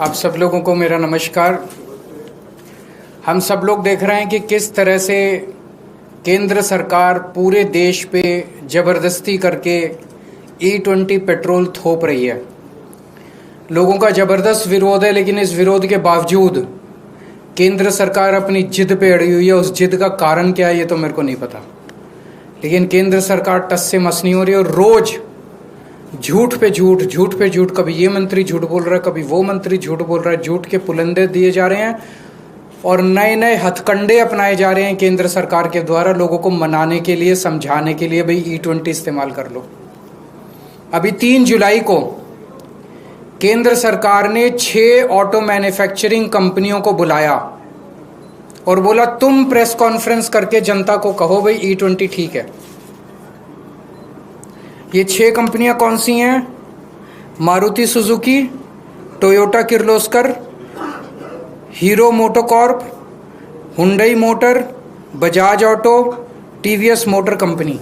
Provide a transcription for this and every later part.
आप सब लोगों को मेरा नमस्कार। हम सब लोग देख रहे हैं कि किस तरह से केंद्र सरकार पूरे देश पे ज़बरदस्ती करके E20 पेट्रोल थोप रही है। लोगों का ज़बरदस्त विरोध है, लेकिन इस विरोध के बावजूद केंद्र सरकार अपनी जिद पे अड़ी हुई है। उस जिद का कारण क्या है ये तो मेरे को नहीं पता, लेकिन केंद्र सरकार टस से मस नहीं हो रही और रोज़ झूठ पे झूठ, कभी ये मंत्री झूठ बोल रहा है, कभी वो मंत्री झूठ बोल रहा है। झूठ के पुलंदे दिए जा रहे हैं और नए नए हथकंडे अपनाए जा रहे हैं केंद्र सरकार के द्वारा लोगों को मनाने के लिए, समझाने के लिए, भाई E20 इस्तेमाल कर लो। अभी 3 जुलाई को केंद्र सरकार ने 6 ऑटो मैन्युफैक्चरिंग कंपनियों को बुलाया और बोला तुम प्रेस कॉन्फ्रेंस करके जनता को कहो भाई E20 ठीक है। ये 6 कंपनियां कौन सी हैं? Maruti Suzuki, Toyota Kirloskar, Hero MotoCorp, Hyundai motor, Bajaj auto, TVS motor company.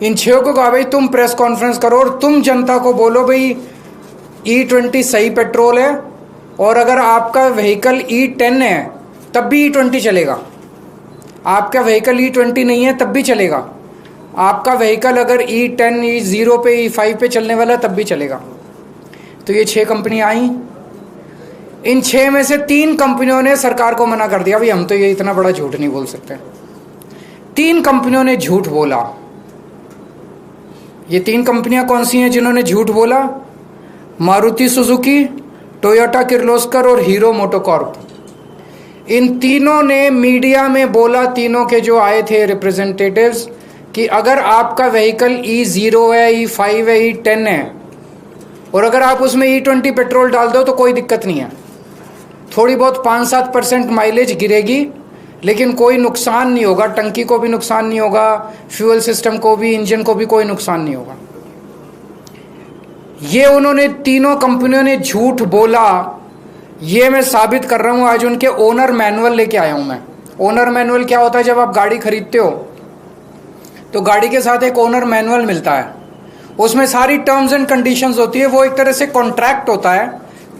इन 6 को कहा भाई तुम प्रेस कॉन्फ्रेंस करो और तुम जनता को बोलो भाई E20 सही पेट्रोल है, और अगर आपका व्हीकल E10 है तब भी E20 चलेगा। आपका व्हीकल E20 नहीं है तब भी चलेगा। आपका व्हीकल अगर E10, E0 पे, E5 पे चलने वाला तब भी चलेगा। तो ये 6 कंपनियां आई। इन 6 में से 3 कंपनियों ने सरकार को मना कर दिया, भाई हम तो ये इतना बड़ा झूठ नहीं बोल सकते। 3 कंपनियों ने झूठ बोला। ये 3 कंपनियां कौन सी हैं जिन्होंने झूठ बोला? मारुति सुजुकी, टोयोटा किर्लोस्कर और हीरो मोटोकॉर्प। इन तीनों ने मीडिया में बोला, तीनों के जो आए थे रिप्रेजेंटेटिव्स, कि अगर आपका व्हीकल E0 है, E5 है, E10 है और अगर आप उसमें E20 पेट्रोल डाल दो तो कोई दिक्कत नहीं है। थोड़ी बहुत 5-7% माइलेज गिरेगी, लेकिन कोई नुकसान नहीं होगा। टंकी को भी नुकसान नहीं होगा, फ्यूल सिस्टम को भी, इंजन को भी कोई नुकसान नहीं होगा। ये उन्होंने तीनों कंपनियों ने झूठ बोला। ये मैं साबित कर रहा हूं, आज उनके ओनर मैनुअल लेके आया हूं मैं। ओनर मैनुअल क्या होता है? जब आप गाड़ी खरीदते हो तो गाड़ी के साथ एक ओनर मैनुअल मिलता है, उसमें सारी टर्म्स एंड कंडीशंस होती है। वो एक तरह से कॉन्ट्रैक्ट होता है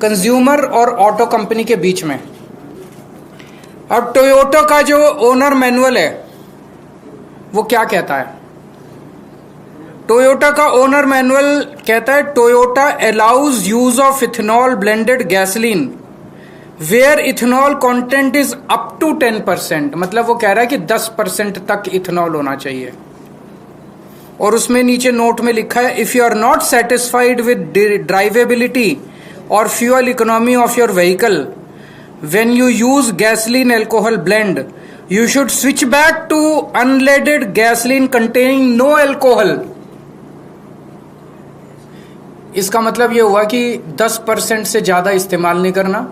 कंज्यूमर और ऑटो कंपनी के बीच में। अब टोयोटा का जो ओनर मैनुअल है वो क्या कहता है? टोयोटा का ओनर मैनुअल कहता है Toyota allows use of ethanol blended gasoline where ethanol content is up to 10%। मतलब वो कह रहा है कि 10% तक इथेनॉल होना चाहिए। और उसमें नीचे नोट में लिखा है, if you are not satisfied with drivability और fuel economy of your vehicle when you use gasoline alcohol blend, you should switch back to unleaded gasoline containing no alcohol. इसका मतलब ये हुआ कि 10% से ज्यादा इस्तेमाल नहीं करना,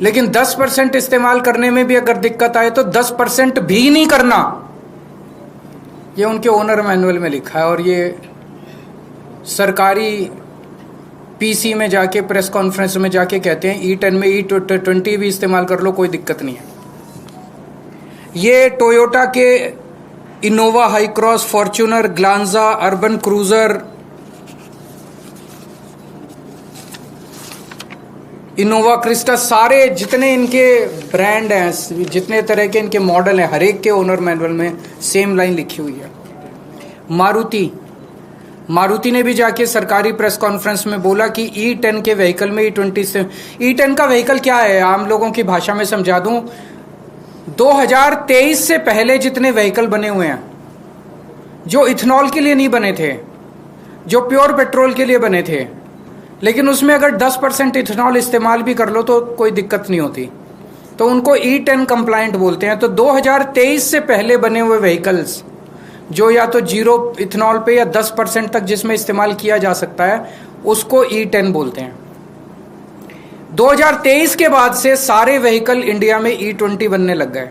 लेकिन 10% इस्तेमाल करने में भी अगर दिक्कत आए तो 10% भी नहीं करना। ये उनके ओनर मैनुअल में लिखा है। और ये सरकारी पीसी में जाके, प्रेस कॉन्फ्रेंस में जाके कहते हैं E10 में E20 भी इस्तेमाल कर लो, कोई दिक्कत नहीं है। ये टोयोटा के Innova high cross, Fortuner, Glanza, urban cruiser, Innova Crysta, सारे जितने इनके ब्रांड हैं, जितने तरह के इनके मॉडल हैं, हर एक के ओनर मैनुअल में सेम लाइन लिखी हुई है। मारुति ने भी जाके सरकारी प्रेस कॉन्फ्रेंस में बोला कि E10 के व्हीकल में E20 से, E10 का व्हीकल क्या है आम लोगों की भाषा में समझा दूं। 2023 से पहले जितने व्हीकल बने हुए हैं जो इथेनॉल के लिए नहीं बने थे, जो प्योर पेट्रोल के लिए बने थे, लेकिन उसमें अगर 10% इथेनॉल इस्तेमाल भी कर लो तो कोई दिक्कत नहीं होती, तो उनको E10 कंप्लायंट बोलते हैं। तो 2023 से पहले बने हुए व्हीकल्स जो या तो 0 इथेनॉल पे या 10% तक जिसमें इस्तेमाल किया जा सकता है, उसको E10 बोलते हैं। 2023 के बाद से सारे व्हीकल इंडिया में E20 बनने लग गए।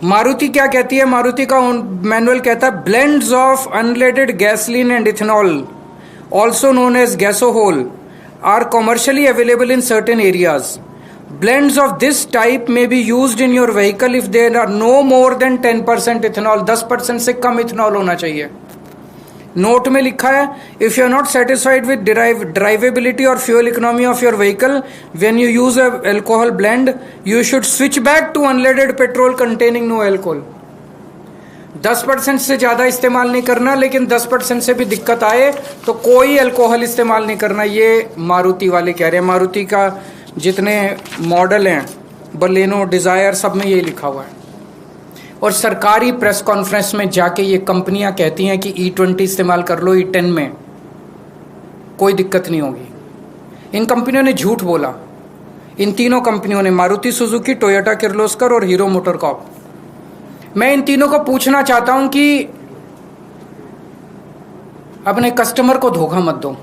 मारुति क्या कहती है? मारुति का मैनुअल कहता है blends of unleaded gasoline and ethanol also known as gasohol are commercially available in certain areas. Blends of this type may be used in your vehicle if there are no more than 10% ethanol. 10% से कम ethanol होना चाहिए। Note में लिखा है, if you are not satisfied with drivability और fuel economy of your vehicle when you use alcohol blend, you should switch back to unleaded petrol containing no alcohol. 10% से ज्यादा इस्तेमाल नहीं करना, लेकिन 10% से भी दिक्कत आए तो कोई अल्कोहल इस्तेमाल नहीं करना। ये मारुति वाले कह रहे हैं। मारुति का जितने मॉडल हैं, बलेनो, डिजायर, सब में ये लिखा हुआ है। और सरकारी प्रेस कॉन्फ्रेंस में जाके ये कंपनियां कहती हैं कि E20 इस्तेमाल कर लो, E10 में कोई दिक्कत नहीं होगी। इन कंपनियों ने झूठ बोला। इन तीनों कंपनियों ने, मारुति सुजुकी, टोयोटा किर्लोस्कर और हीरो मोटरकॉर्प। मैं इन तीनों को पूछना चाहता हूं कि अपने कस्टमर को धोखा मत दो,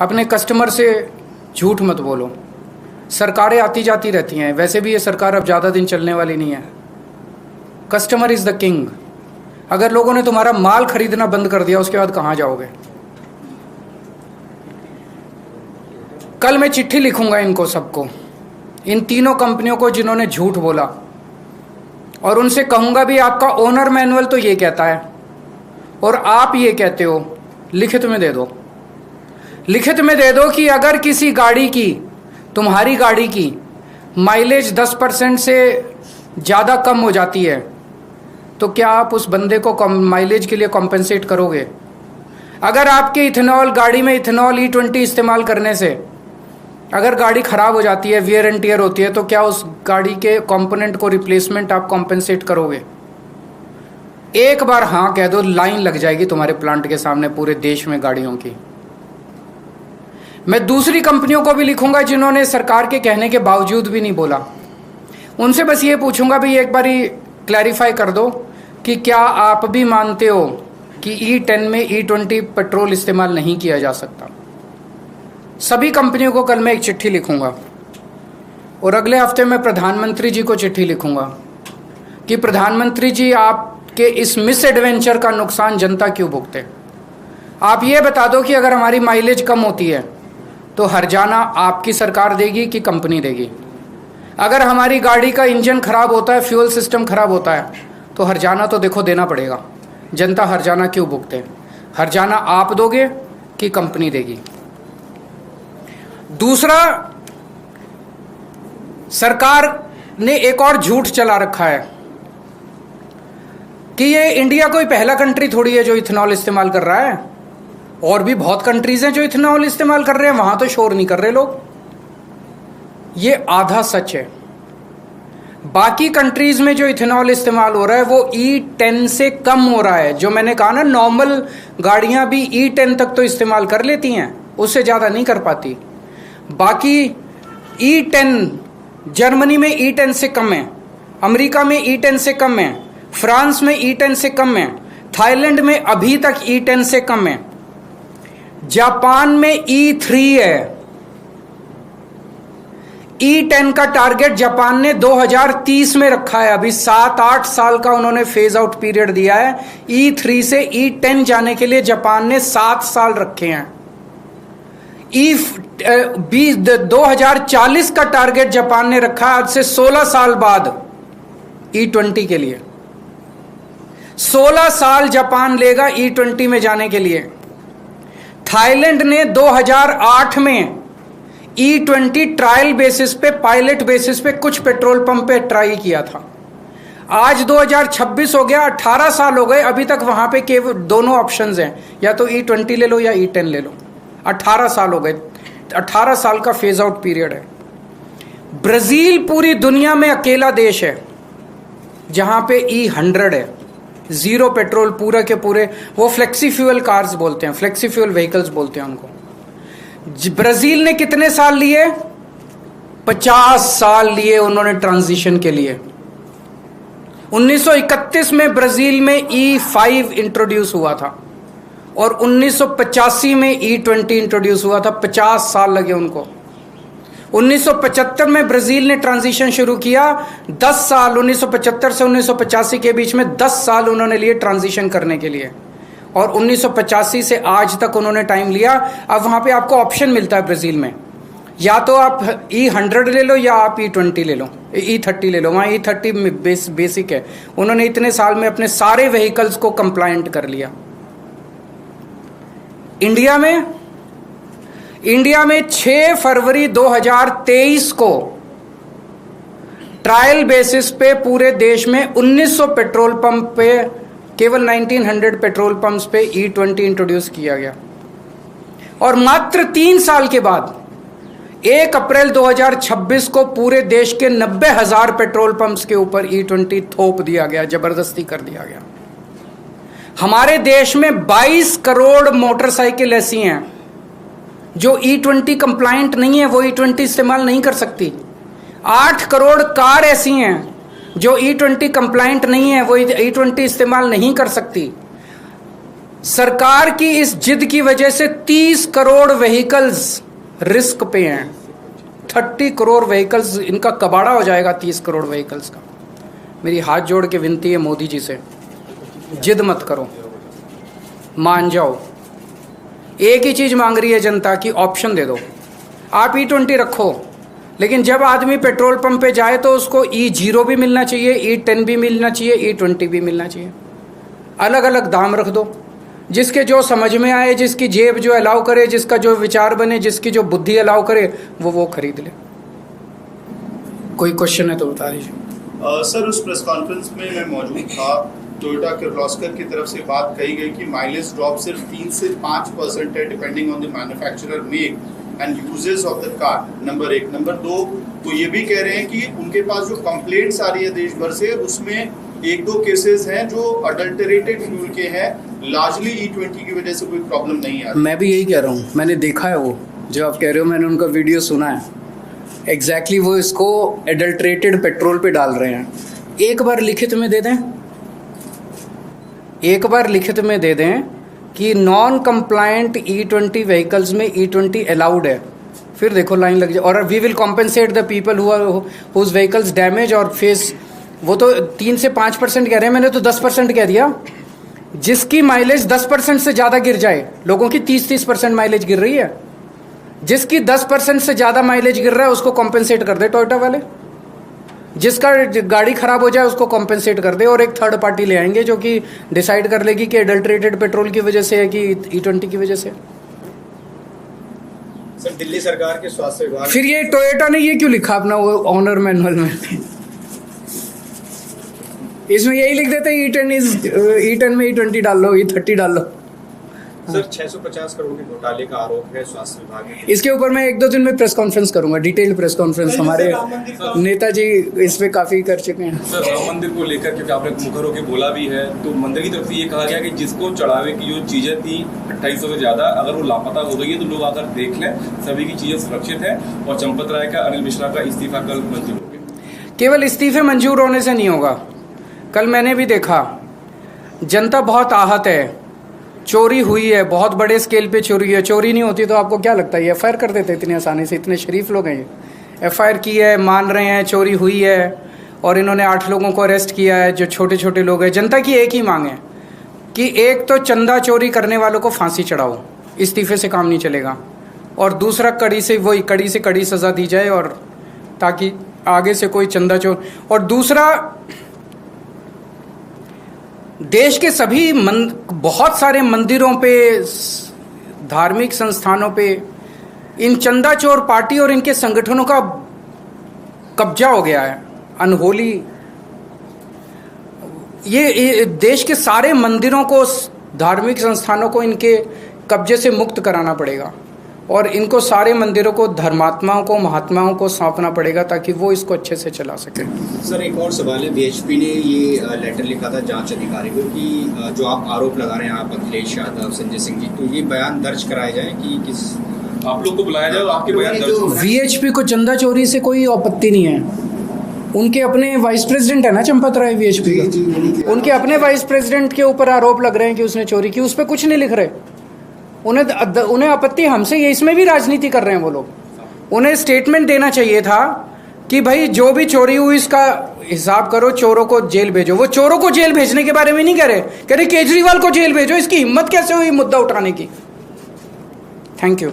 अपने कस्टमर से झूठ मत बोलो। सरकारें आती जाती रहती हैं, वैसे भी ये सरकार अब ज़्यादा दिन चलने वाली नहीं है। Customer is the king. अगर लोगों ने तुम्हारा माल खरीदना बंद कर दिया, उसके बाद कहां जाओगे? कल मैं चिट्ठी लिखूंगा इनको सबको, इन तीनों कंपनियों को जिन्होंने झूठ बोला, और उनसे कहूंगा भी आपका ओनर मैनुअल तो ये कहता है और आप ये कहते हो, लिखित में दे दो। लिखित में दे दो कि अगर किसी गाड़ी की, तुम्हारी गाड़ी की माइलेज 10% से ज़्यादा कम हो जाती है, तो क्या आप उस बंदे को माइलेज के लिए कॉम्पेंसेट करोगे? अगर आपके इथेनॉल गाड़ी में इथेनॉल E20 इस्तेमाल करने से अगर गाड़ी खराब हो जाती है, वियर एंड टियर होती है, तो क्या उस गाड़ी के कंपोनेंट को रिप्लेसमेंट आप कॉम्पेंसेट करोगे? एक बार हाँ कह दो, लाइन लग जाएगी तुम्हारे प्लांट के सामने पूरे देश में गाड़ियों की। मैं दूसरी कंपनियों को भी लिखूंगा जिन्होंने सरकार के कहने के बावजूद भी नहीं बोला। उनसे बस ये पूछूंगा, भाई एक बारी क्लैरिफाई कर दो कि क्या आप भी मानते हो कि E10 में E20 पेट्रोल इस्तेमाल नहीं किया जा सकता? सभी कंपनियों को कल मैं एक चिट्ठी लिखूंगा, और अगले हफ्ते में प्रधानमंत्री जी को चिट्ठी लिखूंगा कि प्रधानमंत्री जी, आपके इस मिस एडवेंचर का नुकसान जनता क्यों भुगते? आप ये बता दो कि अगर हमारी माइलेज कम होती है तो हर्जाना आपकी सरकार देगी कि कंपनी देगी? अगर हमारी गाड़ी का इंजन खराब होता है, फ्यूल सिस्टम खराब होता है, तो हर्जाना तो देखो देना पड़ेगा। जनता हर्जाना क्यों भुगते? हर्जाना आप दोगे कि कंपनी देगी? दूसरा, सरकार ने एक और झूठ चला रखा है कि ये इंडिया कोई पहला कंट्री थोड़ी है जो इथेनॉल इस्तेमाल कर रहा है। और भी बहुत कंट्रीज हैं जो इथेनॉल इस्तेमाल कर रहे हैं, वहां तो शोर नहीं कर रहे लोग। ये आधा सच है। बाकी कंट्रीज में जो इथेनॉल इस्तेमाल हो रहा है वो E10 से कम हो रहा है। जो मैंने कहा ना, नॉर्मल गाड़ियां भी E10 तक तो इस्तेमाल कर लेती हैं, उससे ज्यादा नहीं कर पाती। बाकी E10, जर्मनी में E10 से कम है, अमेरिका में E10 से कम है, फ्रांस में E10 से कम है, थाईलैंड में अभी तक E10 से कम है, जापान में E3 है। E10 का टारगेट जापान ने 2030 में रखा है। अभी 7-8 साल का उन्होंने फेज आउट पीरियड दिया है। E3 से E10 जाने के लिए जापान ने 7 साल रखे हैं। 2040 का टारगेट जापान ने रखा है, आज से 16 साल बाद E20 के लिए। 16 साल जापान लेगा E20 में जाने के लिए। थाईलैंड ने 2008 में E20 ट्रायल बेसिस पे, पायलट बेसिस पे कुछ पेट्रोल पंप पे ट्राई किया था। आज 2026 हो गया, 18 साल हो गए, अभी तक वहां पे केवल दोनों ऑप्शंस हैं, या तो E20 ले लो या E10 ले लो। 18 साल हो गए, 18 साल का फेज आउट पीरियड है। ब्राजील पूरी दुनिया में अकेला देश है जहां पे E100 है, जीरो पेट्रोल पूरा के पूरे। वो फ्लेक्सी फ्यूल कार्स बोलते हैं, फ्लेक्सी फ्यूल व्हीकल्स बोलते हैं उनको। ब्राजील ने कितने साल लिए? 50 साल लिए उन्होंने ट्रांजिशन के लिए। 1931 में ब्राजील में E5 इंट्रोड्यूस हुआ था और 1985 में E20 इंट्रोड्यूस हुआ था। 50 साल लगे उनको। 1975 में ब्राजील ने ट्रांजिशन शुरू किया। 10 साल, 1975 से 1985 के बीच में 10 साल उन्होंने लिए ट्रांजिशन करने के लिए, और 1985 से आज तक उन्होंने टाइम लिया। अब वहां पे आपको ऑप्शन मिलता है ब्राजील में, या तो आप E100 ले लो या आप E20 ले लो, E30 ले लो। वहाँ E30 बेसिक है। उन्होंने इतने साल में अपने सारे व्हीकल्स को कंप्लायंट कर लिया। इंडिया में 6 फरवरी 2023 को ट्रायल बेसिस पे पूरे देश में 1900 पेट्रोल पंप पे, केवल 1900 पेट्रोल पंप्स पे E20 इंट्रोड्यूस किया गया। और मात्र 3 साल के बाद 1 अप्रैल 2026 को पूरे देश के 90,000 पेट्रोल पंप्स के ऊपर E20 थोप दिया गया, जबरदस्ती कर दिया गया। हमारे देश में 22 करोड़ मोटरसाइकिल ऐसी हैं जो E20 कंप्लायंट नहीं है, वो E20 इस्तेमाल नहीं कर सकती। 8 करोड़ कार ऐसी हैं जो E20 कंप्लायंट नहीं है, वो E20 इस्तेमाल नहीं कर सकती। सरकार की इस जिद की वजह से 30 करोड़ व्हीकल्स रिस्क पे हैं। 30 करोड़ व्हीकल्स, इनका कबाड़ा हो जाएगा 30 करोड़ व्हीकल्स का। मेरी हाथ जोड़ के विनती है मोदी जी से, जिद मत करो, मान जाओ। एक ही चीज मांग रही है जनता की, ऑप्शन दे दो। आप E20 रखो, लेकिन जब आदमी पेट्रोल पंप पे जाए तो उसको E0 भी मिलना चाहिए, E10 भी मिलना चाहिए, E20 भी मिलना चाहिए। अलग अलग दाम रख दो, जिसके जो समझ में आए, जिसकी जेब जो अलाउ करे, जिसका जो विचार बने, जिसकी जो बुद्धि अलाउ करे, वो खरीद ले। कोई क्वेश्चन है तो बता दीजिए। सर, उस प्रेस कॉन्फ्रेंस में मैं मौजूद था। टोयोटा किर्लोस्कर की तरफ से बात कही गई कि माइलेज ड्रॉप सिर्फ 3 से 5% है, depending on the manufacturer make and uses of the car. Number 1। Number 2, तो ये भी कह रहे हैं कि उनके पास जो कंप्लेंट्स आ रही है देश भर से, उसमें 1-2 केसेस हैं जो अडल्टरेटेड फ्यूल के हैं। लार्जली E20 की वजह से कोई प्रॉब्लम नहीं आ रही। मैं भी यही कह रहा हूँ, मैंने देखा है वो जो आप कह रहे हो, मैंने उनका वीडियो सुना है। एग्जैक्टली वो इसको एडल्टरेटेड पेट्रोल पे डाल रहे हैं। एक बार लिखित में दे दें कि नॉन कंप्लायंट E20 व्हीकल्स में E20 अलाउड है, फिर देखो लाइन लग जाए। और we will compensate the people whose vehicles damage और फेस। वो तो 3 से 5% कह रहे हैं, मैंने तो 10% कह दिया। जिसकी माइलेज 10% से ज़्यादा गिर जाए, लोगों की 30% माइलेज गिर रही है, जिसकी 10% से ज़्यादा माइलेज गिर रहा है उसको कॉम्पेंसेट कर दे टोयोटा वाले। जिसका गाड़ी खराब हो जाए उसको कॉम्पेंसेट कर दे, और एक थर्ड पार्टी ले आएंगे जो कि डिसाइड कर लेगी कि एडल्टरेटेड पेट्रोल की वजह से है कि E20 की वजह से। सर, दिल्ली सरकार के स्वास्थ्य विभाग, फिर ये टोयोटा ने ये क्यों लिखा अपना वो ऑनर मैनुअल में? इसमें यही लिख देते हैं E10 में E20 डाल लो, E30 डाल लो। सर, 650 करोड़ के घोटाले का आरोप है स्वास्थ्य विभाग में। इसके ऊपर मैं 1-2 दिन में प्रेस कॉन्फ्रेंस करूंगा, डिटेल्ड प्रेस कॉन्फ्रेंस। हमारे नेताजी इस पे काफी कर चुके हैं। सर, राम मंदिर को लेकर क्योंकि आपने मुखर होकर बोला भी है, तो मंदिर की तरफ से ये कहा गया कि जिसको चढ़ावे की जो चीजें थी 2800 से ज्यादा, अगर वो लापता हो गई है तो लोग आकर देख लें, सभी की चीजें सुरक्षित है। और चंपत राय का, अनिल मिश्रा का इस्तीफा कल मंजूर हो गया। केवल इस्तीफे मंजूर होने से नहीं होगा। कल मैंने भी देखा, जनता बहुत आहत है। चोरी हुई है, बहुत बड़े स्केल पे चोरी है। चोरी नहीं होती तो आपको क्या लगता है FIR कर देते इतनी आसानी से? इतने शरीफ लोग हैं ये। FIR की है, मान रहे हैं चोरी हुई है, और इन्होंने 8 लोगों को अरेस्ट किया है जो छोटे छोटे लोग हैं। जनता की एक ही मांग है कि एक तो चंदा चोरी करने वालों को फांसी चढ़ाओ, इस्तीफे से काम नहीं चलेगा। और दूसरा, कड़ी से कड़ी सज़ा दी जाए, और ताकि आगे से कोई चंदा चोर। और दूसरा, देश के सभी बहुत सारे मंदिरों पे, धार्मिक संस्थानों पे इन चंदा चोर पार्टी और इनके संगठनों का कब्जा हो गया है। अनहोली, ये देश के सारे मंदिरों को, धार्मिक संस्थानों को इनके कब्जे से मुक्त कराना पड़ेगा, और इनको सारे मंदिरों को धर्मात्माओं को, महात्माओं को सौंपना पड़ेगा ताकि वो इसको अच्छे से चला सके। सर, एक और सवाल है। BHP ने ये लेटर लिखा था जांच अधिकारी को कि जो आप आरोप लगा रहे हैं, आप अखिलेश यादव, संजय सिंह जी, तो ये बयान दर्ज कराए जाए कि किस आप लोग को बुलाया जाए, आपके बयान दर्ज हो। VHP को चंदा चोरी से कोई आपत्ति नहीं है। उनके अपने वाइस प्रेसिडेंट है ना चंपत राय VHP का, उनके अपने वाइस प्रेसिडेंट के ऊपर आरोप लग रहे हैं कि उसने चोरी की, उस पर कुछ नहीं लिख रहे। उन्हें आपत्ति हमसे, ये इसमें भी राजनीति कर रहे हैं वो लोग। उन्हें स्टेटमेंट देना चाहिए था कि भाई जो भी चोरी हुई इसका हिसाब करो, चोरों को जेल भेजो। वो चोरों को जेल भेजने के बारे में नहीं कह रहे केजरीवाल को जेल भेजो। इसकी हिम्मत कैसे हुई मुद्दा उठाने की? Thank you.